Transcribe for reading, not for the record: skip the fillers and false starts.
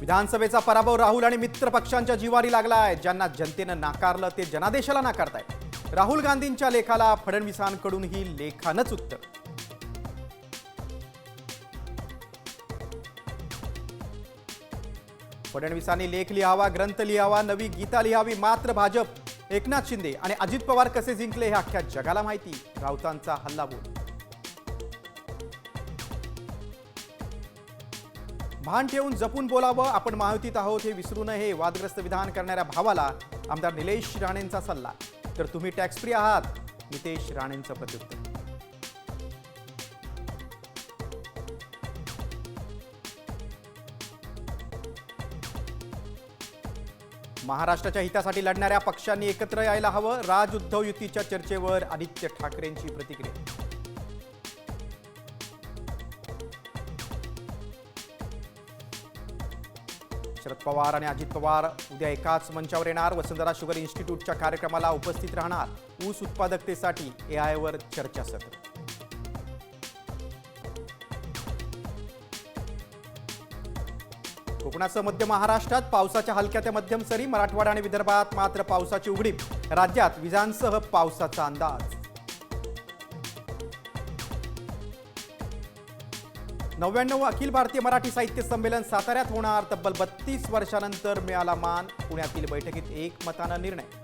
विधानसभेचा पराभव राहुल आणि मित्र पक्षांच्या जिवारी लागलाय. ज्यांना जनतेनं नाकारलं ते जनादेशाला नाकारतायत. राहुल गांधींच्या लेखाला फडणवीसांकडूनही लेखानच उत्तर. फडणवीसांनी लेख लिहावा, ग्रंथ लिहावा, नवी गीता लिहावी. मात्र भाजप, एकनाथ शिंदे आणि अजित पवार कसे जिंकले हे अख्ख्या जगाला माहिती. राऊतांचा हल्लाबोल. भान ठेवून जपून बोलावं, आपण महायुतीत आहोत हे विसरू नये. वादग्रस्त विधान करणाऱ्या भावाला आमदार निलेश राणेंचा सल्ला. तर तुम्ही टॅक्स फ्री आहात, नितेश राणेंचं प्रत्युत्तर. महाराष्ट्राच्या हितासाठी लढणाऱ्या पक्षांनी एकत्र यायला हवं. राज उद्धव युतीच्या चर्चेवर आदित्य ठाकरेंची प्रतिक्रिया. शरद पवार आणि अजित पवार उद्या एकाच मंचावर येणार. वसुंधरा शुगर इन्स्टिट्यूटच्या कार्यक्रमाला उपस्थित राहणार. ऊस उत्पादकतेसाठी एआयवर चर्चासत्र. कोकणासह मध्य महाराष्ट्रात पावसाच्या हलक्या ते मध्यम सरी. मराठवाडा आणि विदर्भात मात्र पावसाची उघडीप. राज्यात विजांसह पावसाचा अंदाज. 99 अखिल भारतीय मराठी साहित्य संमेलन साताऱ्यात होणार. तब्बल 32 वर्षानंतर मिळाला मान. पुण्यातील बैठकीत एकमतानं निर्णय.